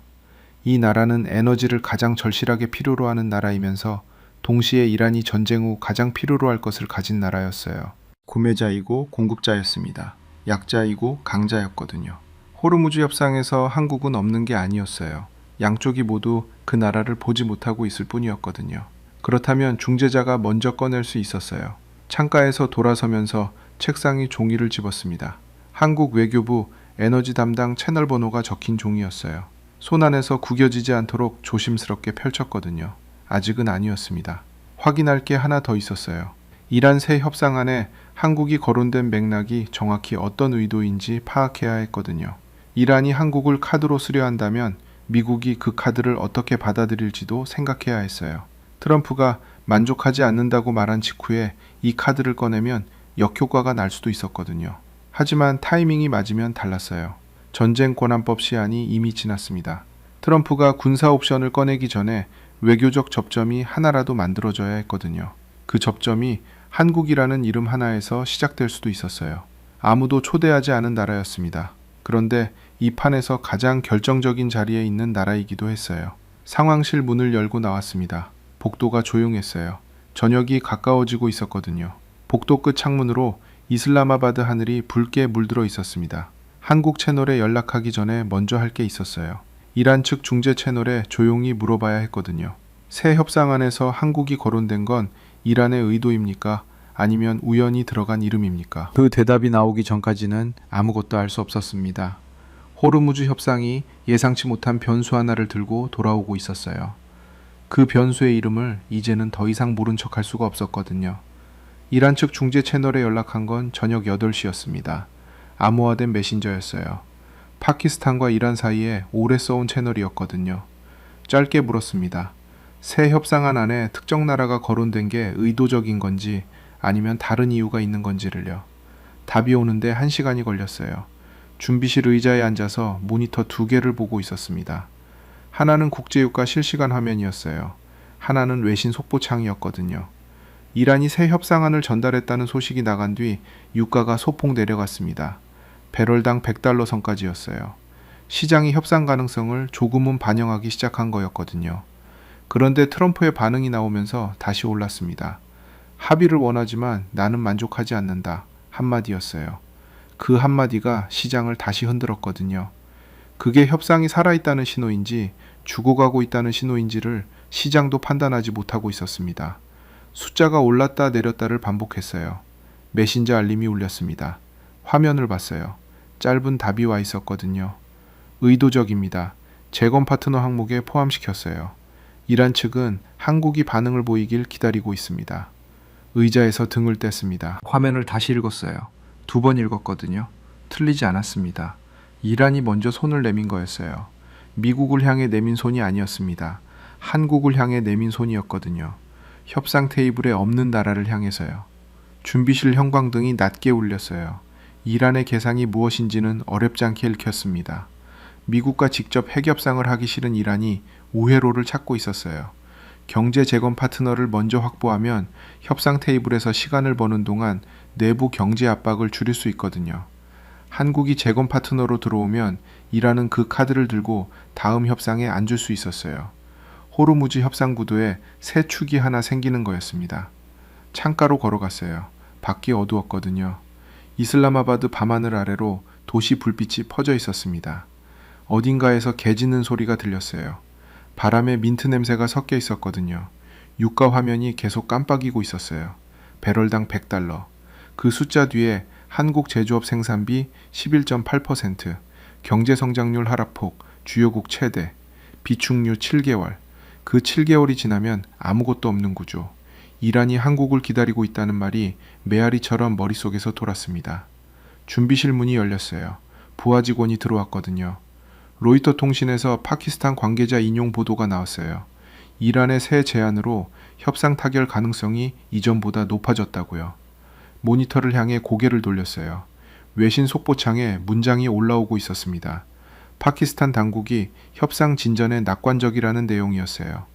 이 나라는 에너지를 가장 절실하게 필요로 하는 나라이면서 동시에 이란이 전쟁 후 가장 필요로 할 것을 가진 나라였어요. 구매자이고 공급자였습니다. 약자이고 강자였거든요. 호르무즈 협상에서 한국은 없는 게 아니었어요. 양쪽이 모두 그 나라를 보지 못하고 있을 뿐이었거든요. 그렇다면 중재자가 먼저 꺼낼 수 있었어요. 창가에서 돌아서면서 책상에 종이를 집었습니다. 한국 외교부 에너지 담당 채널 번호가 적힌 종이었어요. 손 안에서 구겨지지 않도록 조심스럽게 펼쳤거든요. 아직은 아니었습니다. 확인할 게 하나 더 있었어요. 이란 새 협상안에 한국이 거론된 맥락이 정확히 어떤 의도인지 파악해야 했거든요. 이란이 한국을 카드로 쓰려 한다면 미국이 그 카드를 어떻게 받아들일지도 생각해야 했어요. 트럼프가 만족하지 않는다고 말한 직후에 이 카드를 꺼내면 역효과가 날 수도 있었거든요. 하지만 타이밍이 맞으면 달랐어요. 전쟁 권한법 시한이 이미 지났습니다. 트럼프가 군사 옵션을 꺼내기 전에 외교적 접점이 하나라도 만들어져야 했거든요. 그 접점이 한국이라는 이름 하나에서 시작될 수도 있었어요. 아무도 초대하지 않은 나라였습니다. 그런데 이 판에서 가장 결정적인 자리에 있는 나라이기도 했어요. 상황실 문을 열고 나왔습니다. 복도가 조용했어요. 저녁이 가까워지고 있었거든요. 복도 끝 창문으로 이슬라마바드 하늘이 붉게 물들어 있었습니다. 한국 채널에 연락하기 전에 먼저 할 게 있었어요. 이란 측 중재 채널에 조용히 물어봐야 했거든요. 새 협상안에서 한국이 거론된 건 이란의 의도입니까? 아니면 우연히 들어간 이름입니까? 그 대답이 나오기 전까지는 아무것도 알 수 없었습니다. 호르무즈 협상이 예상치 못한 변수 하나를 들고 돌아오고 있었어요. 그 변수의 이름을 이제는 더 이상 모른 척할 수가 없었거든요. 이란 측 중재 채널에 연락한 건 저녁 8시였습니다. 암호화된 메신저였어요. 파키스탄과 이란 사이에 오래 써온 채널이었거든요. 짧게 물었습니다. 새 협상안 안에 특정 나라가 거론된 게 의도적인 건지 아니면 다른 이유가 있는 건지를요. 답이 오는데 1시간이 걸렸어요. 준비실 의자에 앉아서 모니터 2개를 보고 있었습니다. 하나는 국제유가 실시간 화면이었어요. 하나는 외신 속보창이었거든요. 이란이 새 협상안을 전달했다는 소식이 나간 뒤 유가가 소폭 내려갔습니다. 배럴당 $100 선까지였어요. 시장이 협상 가능성을 조금은 반영하기 시작한 거였거든요. 그런데 트럼프의 반응이 나오면서 다시 올랐습니다. 합의를 원하지만 나는 만족하지 않는다. 한마디였어요. 그 한마디가 시장을 다시 흔들었거든요. 그게 협상이 살아있다는 신호인지 죽어가고 있다는 신호인지를 시장도 판단하지 못하고 있었습니다. 숫자가 올랐다 내렸다를 반복했어요. 메신저 알림이 울렸습니다. 화면을 봤어요. 짧은 답이 와 있었거든요. 의도적입니다. 재건 파트너 항목에 포함시켰어요. 이란 측은 한국이 반응을 보이길 기다리고 있습니다. 의자에서 등을 뗐습니다. 화면을 다시 읽었어요. 2번 읽었거든요. 틀리지 않았습니다. 이란이 먼저 손을 내민 거였어요. 미국을 향해 내민 손이 아니었습니다. 한국을 향해 내민 손이었거든요. 협상 테이블에 없는 나라를 향해서요. 준비실 형광등이 낮게 울렸어요. 이란의 계상이 무엇인지는 어렵지 않게 읽혔습니다. 미국과 직접 핵협상을 하기 싫은 이란이 우회로를 찾고 있었어요. 경제 재건 파트너를 먼저 확보하면 협상 테이블에서 시간을 버는 동안 내부 경제 압박을 줄일 수 있거든요. 한국이 재건 파트너로 들어오면 이란은 그 카드를 들고 다음 협상에 앉을 수 있었어요. 호르무즈 협상 구도에 새 축이 하나 생기는 거였습니다. 창가로 걸어갔어요. 밖이 어두웠거든요. 이슬라마바드 밤하늘 아래로 도시 불빛이 퍼져 있었습니다. 어딘가에서 개 짖는 소리가 들렸어요. 바람에 민트 냄새가 섞여 있었거든요. 유가 화면이 계속 깜빡이고 있었어요. 배럴당 $100. 그 숫자 뒤에 한국 제조업 생산비 11.8%, 경제성장률 하락폭, 주요국 최대, 비축률 7개월. 그 7개월이 지나면 아무것도 없는 구조. 이란이 한국을 기다리고 있다는 말이 메아리처럼 머릿속에서 돌았습니다. 준비실 문이 열렸어요. 부하 직원이 들어왔거든요. 로이터 통신에서 파키스탄 관계자 인용 보도가 나왔어요. 이란의 새 제안으로 협상 타결 가능성이 이전보다 높아졌다고요. 모니터를 향해 고개를 돌렸어요. 외신 속보창에 문장이 올라오고 있었습니다. 파키스탄 당국이 협상 진전에 낙관적이라는 내용이었어요.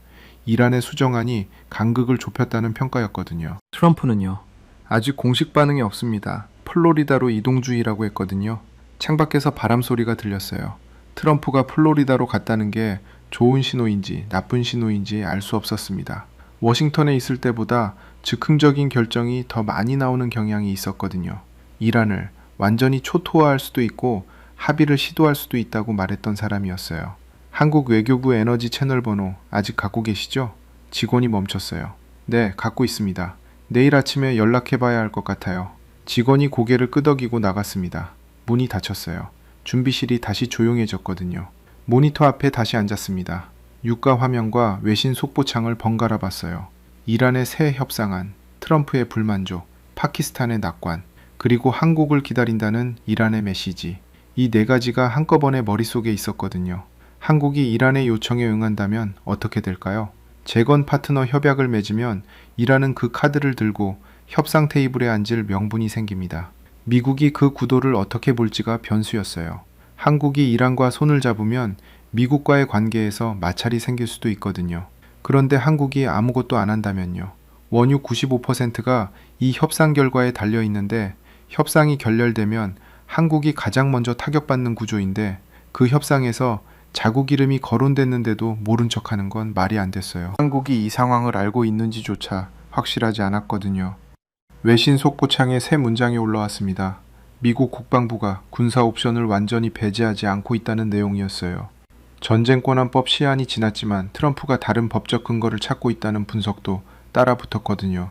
이란의 수정안이 간극을 좁혔다는 평가였거든요. 트럼프는요. 아직 공식 반응이 없습니다. 플로리다로 이동 중이라고 했거든요. 창밖에서 바람 소리가 들렸어요. 트럼프가 플로리다로 갔다는 게 좋은 신호인지 나쁜 신호인지 알 수 없었습니다. 워싱턴에 있을 때보다 즉흥적인 결정이 더 많이 나오는 경향이 있었거든요. 이란을 완전히 초토화할 수도 있고 합의를 시도할 수도 있다고 말했던 사람이었어요. 한국 외교부 에너지 채널 번호 아직 갖고 계시죠? 직원이 멈췄어요. 네, 갖고 있습니다. 내일 아침에 연락해봐야 할 것 같아요. 직원이 고개를 끄덕이고 나갔습니다. 문이 닫혔어요. 준비실이 다시 조용해졌거든요. 모니터 앞에 다시 앉았습니다. 유가 화면과 외신 속보창을 번갈아 봤어요. 이란의 새 협상안, 트럼프의 불만족, 파키스탄의 낙관, 그리고 한국을 기다린다는 이란의 메시지. 이 네 가지가 한꺼번에 머릿속에 있었거든요. 한국이 이란의 요청에 응한다면 어떻게 될까요? 재건 파트너 협약을 맺으면 이란은 그 카드를 들고 협상 테이블에 앉을 명분이 생깁니다. 미국이 그 구도를 어떻게 볼지가 변수였어요. 한국이 이란과 손을 잡으면 미국과의 관계에서 마찰이 생길 수도 있거든요. 그런데 한국이 아무것도 안 한다면요. 원유 95%가 이 협상 결과에 달려 있는데 협상이 결렬되면 한국이 가장 먼저 타격받는 구조인데 그 협상에서 자국 이름이 거론됐는데도 모른 척하는 건 말이 안 됐어요. 한국이 이 상황을 알고 있는지조차 확실하지 않았거든요. 외신 속보창에 새 문장이 올라왔습니다. 미국 국방부가 군사 옵션을 완전히 배제하지 않고 있다는 내용이었어요. 전쟁권한법 시한이 지났지만 트럼프가 다른 법적 근거를 찾고 있다는 분석도 따라 붙었거든요.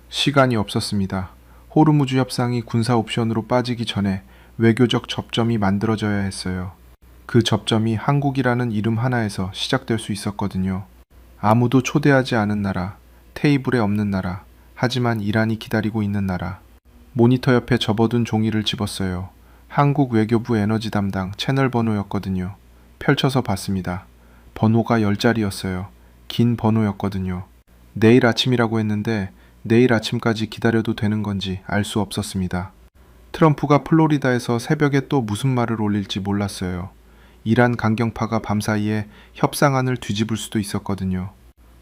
시간이 없었습니다. 호르무즈 협상이 군사 옵션으로 빠지기 전에 외교적 접점이 만들어져야 했어요. 그 접점이 한국이라는 이름 하나에서 시작될 수 있었거든요. 아무도 초대하지 않은 나라, 테이블에 없는 나라, 하지만 이란이 기다리고 있는 나라. 모니터 옆에 접어둔 종이를 집었어요. 한국 외교부 에너지 담당 채널 번호였거든요. 펼쳐서 봤습니다. 번호가 10자리였어요. 긴 번호였거든요. 내일 아침이라고 했는데 내일 아침까지 기다려도 되는 건지 알 수 없었습니다. 트럼프가 플로리다에서 새벽에 또 무슨 말을 올릴지 몰랐어요. 이란 강경파가 밤사이에 협상안을 뒤집을 수도 있었거든요.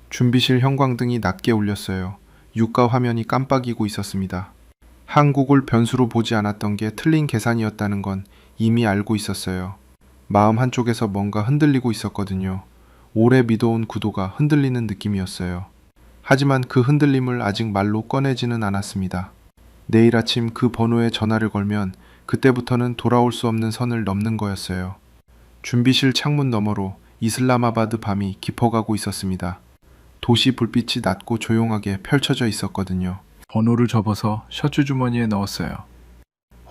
준비실 형광등이 낮게 울렸어요. 유가 화면이 깜빡이고 있었습니다. 한국을 변수로 보지 않았던 게 틀린 계산이었다는 건 이미 알고 있었어요. 마음 한쪽에서 뭔가 흔들리고 있었거든요. 오래 믿어온 구도가 흔들리는 느낌이었어요. 하지만 그 흔들림을 아직 말로 꺼내지는 않았습니다. 내일 아침 그 번호에 전화를 걸면 그때부터는 돌아올 수 없는 선을 넘는 거였어요. 준비실 창문 너머로 이슬라마바드 밤이 깊어가고 있었습니다. 도시 불빛이 낮고 조용하게 펼쳐져 있었거든요. 번호를 접어서 셔츠 주머니에 넣었어요.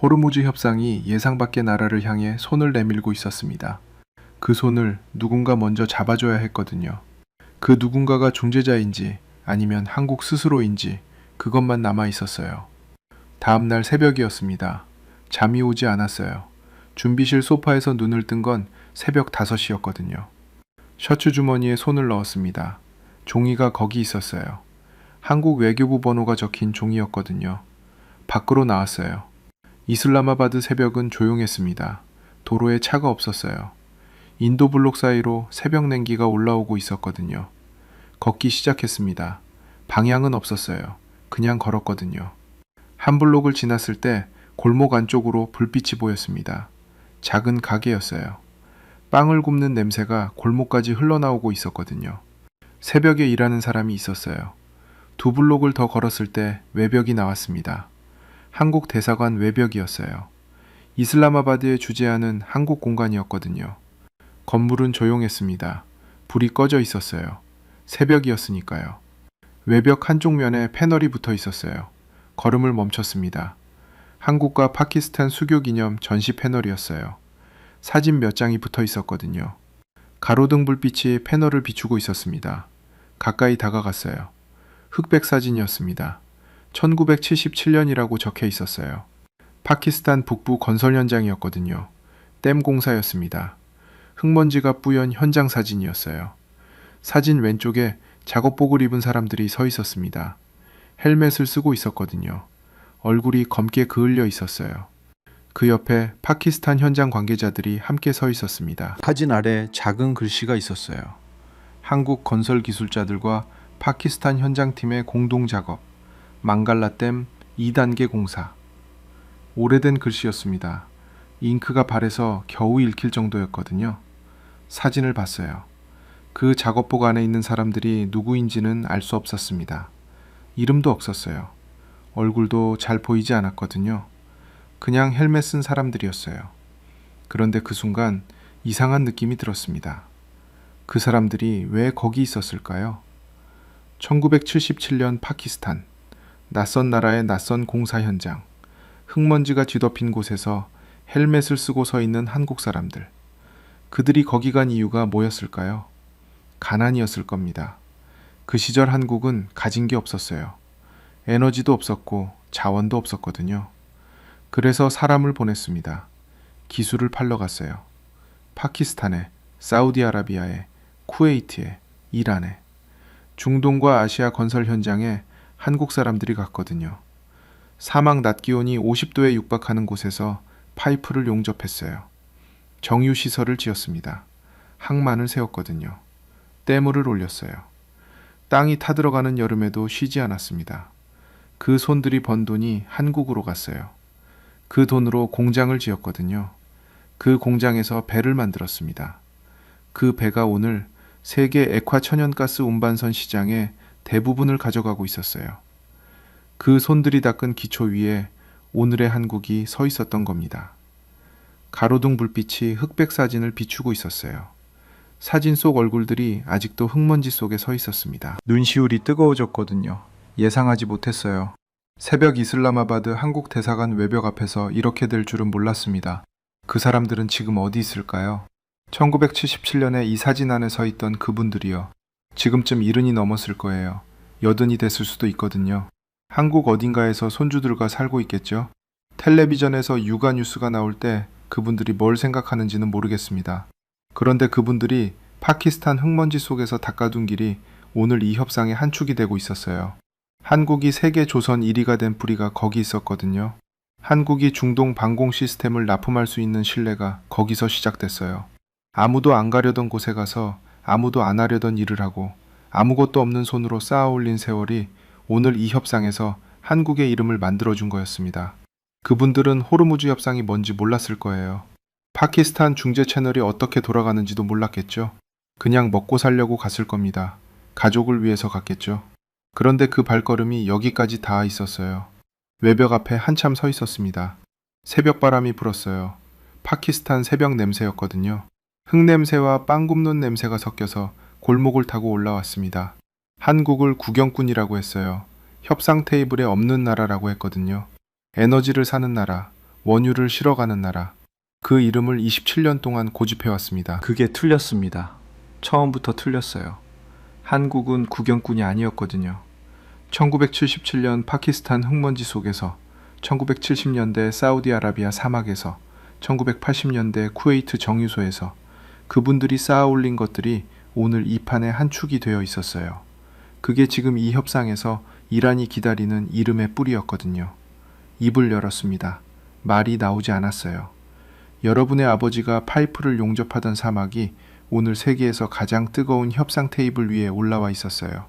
호르무즈 협상이 예상 밖의 나라를 향해 손을 내밀고 있었습니다. 그 손을 누군가 먼저 잡아줘야 했거든요. 그 누군가가 중재자인지 아니면 한국 스스로인지 그것만 남아 있었어요. 다음 날 새벽이었습니다. 잠이 오지 않았어요. 준비실 소파에서 눈을 뜬 건 새벽 5시였거든요. 셔츠 주머니에 손을 넣었습니다. 종이가 거기 있었어요. 한국 외교부 번호가 적힌 종이였거든요. 밖으로 나왔어요. 이슬라마바드 새벽은 조용했습니다. 도로에 차가 없었어요. 인도 블록 사이로 새벽 냉기가 올라오고 있었거든요. 걷기 시작했습니다. 방향은 없었어요. 그냥 걸었거든요. 한 블록을 지났을 때 골목 안쪽으로 불빛이 보였습니다. 작은 가게였어요. 빵을 굽는 냄새가 골목까지 흘러나오고 있었거든요. 새벽에 일하는 사람이 있었어요. 2블록을 더 걸었을 때 외벽이 나왔습니다. 한국 대사관 외벽이었어요. 이슬라마바드에 주재하는 한국 공간이었거든요. 건물은 조용했습니다. 불이 꺼져 있었어요. 새벽이었으니까요. 외벽 한쪽 면에 패널이 붙어 있었어요. 걸음을 멈췄습니다. 한국과 파키스탄 수교 기념 전시 패널이었어요. 사진 몇 장이 붙어 있었거든요. 가로등 불빛이 패널을 비추고 있었습니다. 가까이 다가갔어요. 흑백 사진이었습니다. 1977년이라고 적혀 있었어요. 파키스탄 북부 건설 현장이었거든요. 댐 공사였습니다. 흙먼지가 뿌연 현장 사진이었어요. 사진 왼쪽에 작업복을 입은 사람들이 서 있었습니다. 헬멧을 쓰고 있었거든요. 얼굴이 검게 그을려 있었어요. 그 옆에 파키스탄 현장 관계자들이 함께 서 있었습니다. 사진 아래 작은 글씨가 있었어요. 한국 건설 기술자들과 파키스탄 현장팀의 공동 작업, 망갈라댐 2단계 공사. 오래된 글씨였습니다. 잉크가 발에서 겨우 읽힐 정도였거든요. 사진을 봤어요. 그 작업복 안에 있는 사람들이 누구인지는 알 수 없었습니다. 이름도 없었어요. 얼굴도 잘 보이지 않았거든요. 그냥 헬멧 쓴 사람들이었어요. 그런데 그 순간 이상한 느낌이 들었습니다. 그 사람들이 왜 거기 있었을까요? 1977년 파키스탄, 낯선 나라의 낯선 공사 현장, 흙먼지가 뒤덮인 곳에서 헬멧을 쓰고 서 있는 한국 사람들. 그들이 거기 간 이유가 뭐였을까요? 가난이었을 겁니다. 그 시절 한국은 가진 게 없었어요. 에너지도 없었고 자원도 없었거든요. 그래서 사람을 보냈습니다. 기술을 팔러 갔어요. 파키스탄에, 사우디아라비아에, 쿠웨이트에, 이란에, 중동과 아시아 건설 현장에 한국 사람들이 갔거든요. 사막 낮 기온이 50도에 육박하는 곳에서 파이프를 용접했어요. 정유시설을 지었습니다. 항만을 세웠거든요. 떼물을 올렸어요. 땅이 타들어가는 여름에도 쉬지 않았습니다. 그 손들이 번 돈이 한국으로 갔어요. 그 돈으로 공장을 지었거든요. 그 공장에서 배를 만들었습니다. 그 배가 오늘 세계 액화 천연가스 운반선 시장의 대부분을 가져가고 있었어요. 그 손들이 닦은 기초 위에 오늘의 한국이 서 있었던 겁니다. 가로등 불빛이 흑백 사진을 비추고 있었어요. 사진 속 얼굴들이 아직도 흙먼지 속에 서 있었습니다. 눈시울이 뜨거워졌거든요. 예상하지 못했어요. 새벽 이슬라마바드 한국 대사관 외벽 앞에서 이렇게 될 줄은 몰랐습니다. 그 사람들은 지금 어디 있을까요? 1977년에 이 사진 안에 서 있던 그분들이요. 지금쯤 70이 넘었을 거예요. 80이 됐을 수도 있거든요. 한국 어딘가에서 손주들과 살고 있겠죠? 텔레비전에서 육아 뉴스가 나올 때 그분들이 뭘 생각하는지는 모르겠습니다. 그런데 그분들이 파키스탄 흙먼지 속에서 닦아둔 길이 오늘 이 협상의 한 축이 되고 있었어요. 한국이 세계 조선 1위가 된 뿌리가 거기 있었거든요. 한국이 중동 방공 시스템을 납품할 수 있는 신뢰가 거기서 시작됐어요. 아무도 안 가려던 곳에 가서 아무도 안 하려던 일을 하고 아무것도 없는 손으로 쌓아 올린 세월이 오늘 이 협상에서 한국의 이름을 만들어준 거였습니다. 그분들은 호르무즈 협상이 뭔지 몰랐을 거예요. 파키스탄 중재 채널이 어떻게 돌아가는지도 몰랐겠죠. 그냥 먹고 살려고 갔을 겁니다. 가족을 위해서 갔겠죠. 그런데 그 발걸음이 여기까지 닿아 있었어요. 외벽 앞에 한참 서 있었습니다. 새벽 바람이 불었어요. 파키스탄 새벽 냄새였거든요. 흙냄새와 빵 굽는 냄새가 섞여서 골목을 타고 올라왔습니다. 한국을 구경꾼이라고 했어요. 협상 테이블에 없는 나라라고 했거든요. 에너지를 사는 나라, 원유를 실어가는 나라. 그 이름을 27년 동안 고집해왔습니다. 그게 틀렸습니다. 처음부터 틀렸어요. 한국은 구경꾼이 아니었거든요. 1977년 파키스탄 흙먼지 속에서, 1970년대 사우디아라비아 사막에서, 1980년대 쿠웨이트 정유소에서 그분들이 쌓아 올린 것들이 오늘 이 판의 한 축이 되어 있었어요. 그게 지금 이 협상에서 이란이 기다리는 이름의 뿌리였거든요. 입을 열었습니다. 말이 나오지 않았어요. 여러분의 아버지가 파이프를 용접하던 사막이 오늘 세계에서 가장 뜨거운 협상 테이블 위에 올라와 있었어요.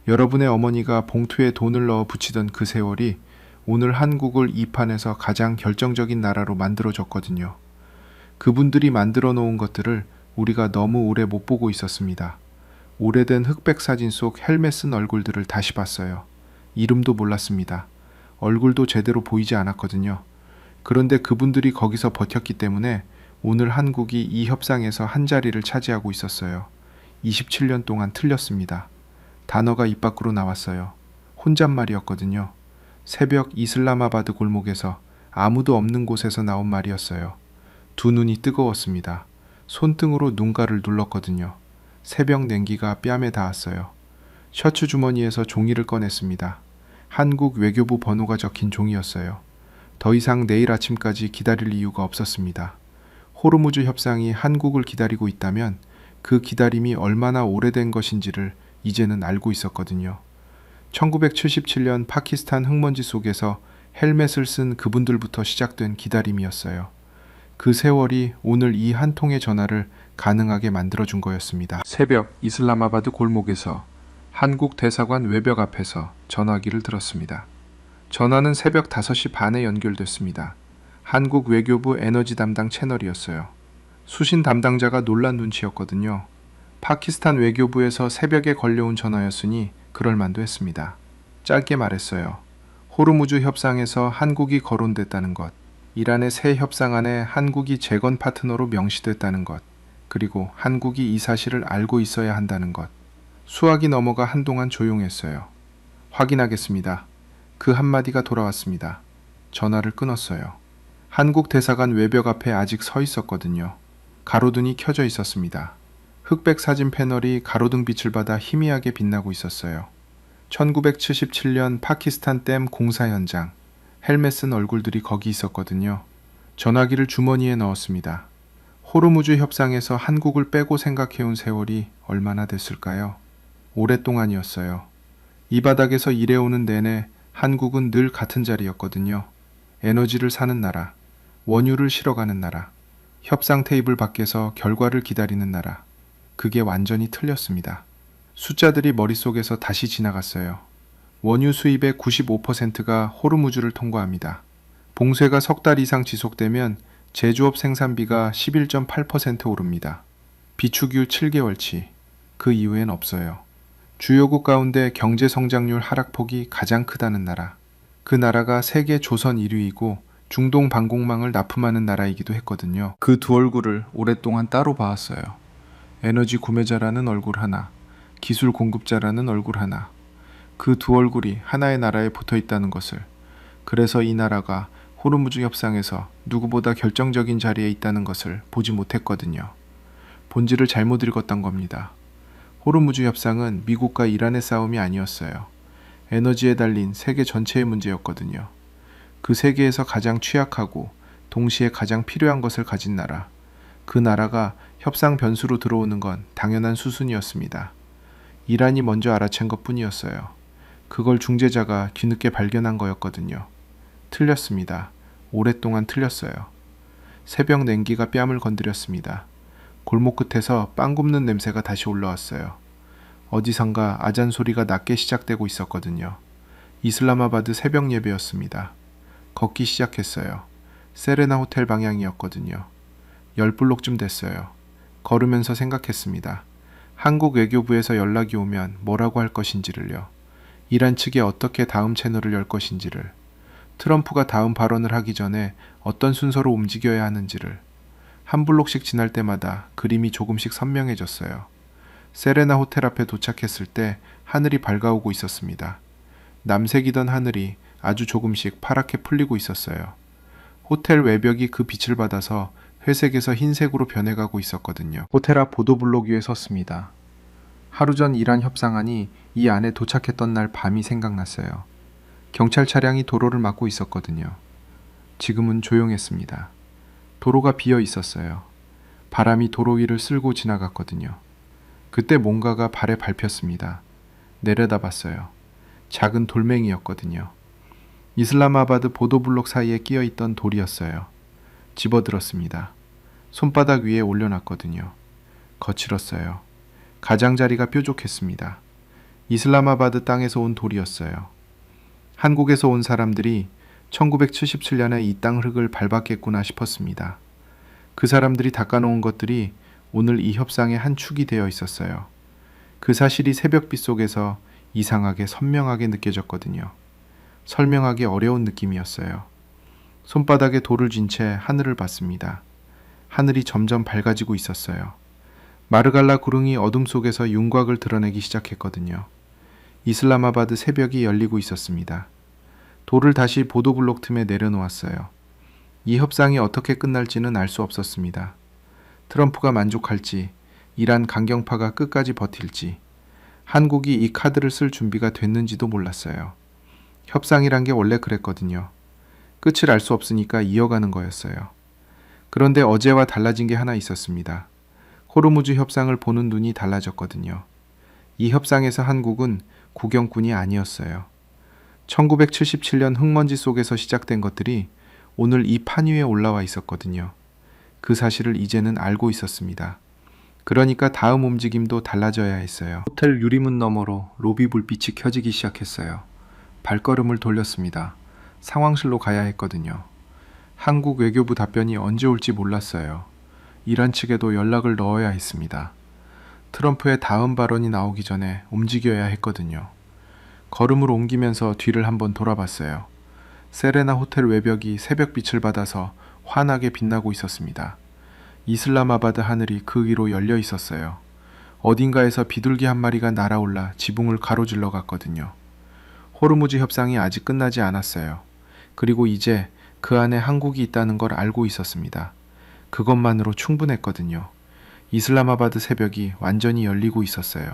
여러분의 어머니가 봉투에 돈을 넣어 붙이던 그 세월이 오늘 한국을 이 판에서 가장 결정적인 나라로 만들어줬거든요. 그분들이 만들어 놓은 것들을 우리가 너무 오래 못 보고 있었습니다. 오래된 흑백 사진 속 헬멧 쓴 얼굴들을 다시 봤어요. 이름도 몰랐습니다. 얼굴도 제대로 보이지 않았거든요. 그런데 그분들이 거기서 버텼기 때문에 오늘 한국이 이 협상에서 한 자리를 차지하고 있었어요. 27년 동안 틀렸습니다. 단어가 입 밖으로 나왔어요. 혼잣말이었거든요. 새벽 이슬라마바드 골목에서 아무도 없는 곳에서 나온 말이었어요. 두 눈이 뜨거웠습니다. 손등으로 눈가를 눌렀거든요. 새벽 냉기가 뺨에 닿았어요. 셔츠 주머니에서 종이를 꺼냈습니다. 한국 외교부 번호가 적힌 종이였어요. 더 이상 내일 아침까지 기다릴 이유가 없었습니다. 호르무즈 협상이 한국을 기다리고 있다면 그 기다림이 얼마나 오래된 것인지를 이제는 알고 있었거든요. 1977년 파키스탄 흙먼지 속에서 헬멧을 쓴 그분들부터 시작된 기다림이었어요. 그 세월이 오늘 이 한 통의 전화를 가능하게 만들어준 거였습니다. 새벽 이슬라마바드 골목에서 한국 대사관 외벽 앞에서 전화기를 들었습니다. 전화는 새벽 5시 반에 연결됐습니다. 한국 외교부 에너지 담당 채널이었어요. 수신 담당자가 놀란 눈치였거든요. 파키스탄 외교부에서 새벽에 걸려온 전화였으니 그럴만도 했습니다. 짧게 말했어요. 호르무즈 협상에서 한국이 거론됐다는 것, 이란의 새 협상안에 한국이 재건 파트너로 명시됐다는 것, 그리고 한국이 이 사실을 알고 있어야 한다는 것. 수학이 넘어가 한동안 조용했어요. 확인하겠습니다. 그 한마디가 돌아왔습니다. 전화를 끊었어요. 한국 대사관 외벽 앞에 아직 서 있었거든요. 가로등이 켜져 있었습니다. 흑백 사진 패널이 가로등 빛을 받아 희미하게 빛나고 있었어요. 1977년 파키스탄 댐 공사 현장. 헬멧 쓴 얼굴들이 거기 있었거든요. 전화기를 주머니에 넣었습니다. 호르무즈 협상에서 한국을 빼고 생각해온 세월이 얼마나 됐을까요? 오랫동안이었어요. 이 바닥에서 일해오는 내내 한국은 늘 같은 자리였거든요. 에너지를 사는 나라, 원유를 실어가는 나라, 협상 테이블 밖에서 결과를 기다리는 나라. 그게 완전히 틀렸습니다. 숫자들이 머릿속에서 다시 지나갔어요. 원유 수입의 95%가 호르무즈를 통과합니다. 봉쇄가 석 달 이상 지속되면 제조업 생산비가 11.8% 오릅니다. 비축유 7개월치, 그 이후엔 없어요. 주요국 가운데 경제 성장률 하락폭이 가장 크다는 나라. 그 나라가 세계 조선 1위이고 중동 방공망을 납품하는 나라이기도 했거든요. 그 두 얼굴을 오랫동안 따로 봐왔어요. 에너지 구매자라는 얼굴 하나, 기술 공급자라는 얼굴 하나. 그 두 얼굴이 하나의 나라에 붙어 있다는 것을, 그래서 이 나라가 호르무즈 협상에서 누구보다 결정적인 자리에 있다는 것을 보지 못했거든요. 본질을 잘못 읽었던 겁니다. 호르무즈 협상은 미국과 이란의 싸움이 아니었어요. 에너지에 달린 세계 전체의 문제였거든요. 그 세계에서 가장 취약하고 동시에 가장 필요한 것을 가진 나라. 그 나라가 협상 변수로 들어오는 건 당연한 수순이었습니다. 이란이 먼저 알아챈 것뿐이었어요. 그걸 중재자가 뒤늦게 발견한 거였거든요. 틀렸습니다. 오랫동안 틀렸어요. 새벽 냉기가 뺨을 건드렸습니다. 골목 끝에서 빵 굽는 냄새가 다시 올라왔어요. 어디선가 아잔 소리가 낮게 시작되고 있었거든요. 이슬라마바드 새벽 예배였습니다. 걷기 시작했어요. 세레나 호텔 방향이었거든요. 10블록쯤 됐어요. 걸으면서 생각했습니다. 한국 외교부에서 연락이 오면 뭐라고 할 것인지를요. 이란 측에 어떻게 다음 채널을 열 것인지를. 트럼프가 다음 발언을 하기 전에 어떤 순서로 움직여야 하는지를. 한 블록씩 지날 때마다 그림이 조금씩 선명해졌어요. 세레나 호텔 앞에 도착했을 때 하늘이 밝아오고 있었습니다. 남색이던 하늘이 아주 조금씩 파랗게 풀리고 있었어요. 호텔 외벽이 그 빛을 받아서 회색에서 흰색으로 변해가고 있었거든요. 호텔 앞 보도블록 위에 섰습니다. 하루 전 이란 협상안이 이 안에 도착했던 날 밤이 생각났어요. 경찰 차량이 도로를 막고 있었거든요. 지금은 조용했습니다. 도로가 비어 있었어요. 바람이 도로 위를 쓸고 지나갔거든요. 그때 뭔가가 발에 밟혔습니다. 내려다봤어요. 작은 돌멩이였거든요. 이슬라마바드 보도블록 사이에 끼어있던 돌이었어요. 집어들었습니다. 손바닥 위에 올려놨거든요. 거칠었어요. 가장자리가 뾰족했습니다. 이슬라마바드 땅에서 온 돌이었어요. 한국에서 온 사람들이 1977년에 이 땅 흙을 밟았겠구나 싶었습니다. 그 사람들이 닦아놓은 것들이 오늘 이 협상의 한 축이 되어 있었어요. 그 사실이 새벽빛 속에서 이상하게 선명하게 느껴졌거든요. 설명하기 어려운 느낌이었어요. 손바닥에 돌을 쥔 채 하늘을 봤습니다. 하늘이 점점 밝아지고 있었어요. 마르갈라 구릉이 어둠 속에서 윤곽을 드러내기 시작했거든요. 이슬라마바드 새벽이 열리고 있었습니다. 돌을 다시 보도블록 틈에 내려놓았어요. 이 협상이 어떻게 끝날지는 알 수 없었습니다. 트럼프가 만족할지, 이란 강경파가 끝까지 버틸지, 한국이 이 카드를 쓸 준비가 됐는지도 몰랐어요. 협상이란 게 원래 그랬거든요. 끝을 알 수 없으니까 이어가는 거였어요. 그런데 어제와 달라진 게 하나 있었습니다. 호르무즈 협상을 보는 눈이 달라졌거든요. 이 협상에서 한국은 구경꾼이 아니었어요. 1977년 흙먼지 속에서 시작된 것들이 오늘 이 판 위에 올라와 있었거든요. 그 사실을 이제는 알고 있었습니다. 그러니까 다음 움직임도 달라져야 했어요. 호텔 유리문 너머로 로비 불빛이 켜지기 시작했어요. 발걸음을 돌렸습니다. 상황실로 가야 했거든요. 한국 외교부 답변이 언제 올지 몰랐어요. 이란 측에도 연락을 넣어야 했습니다. 트럼프의 다음 발언이 나오기 전에 움직여야 했거든요. 걸음을 옮기면서 뒤를 한번 돌아봤어요. 세레나 호텔 외벽이 새벽빛을 받아서 환하게 빛나고 있었습니다. 이슬람아바드 하늘이 그 위로 열려 있었어요. 어딘가에서 비둘기 한 마리가 날아올라 지붕을 가로질러 갔거든요. 호르무즈 협상이 아직 끝나지 않았어요. 그리고 이제 그 안에 한국이 있다는 걸 알고 있었습니다. 그것만으로 충분했거든요. 이슬람아바드 새벽이 완전히 열리고 있었어요.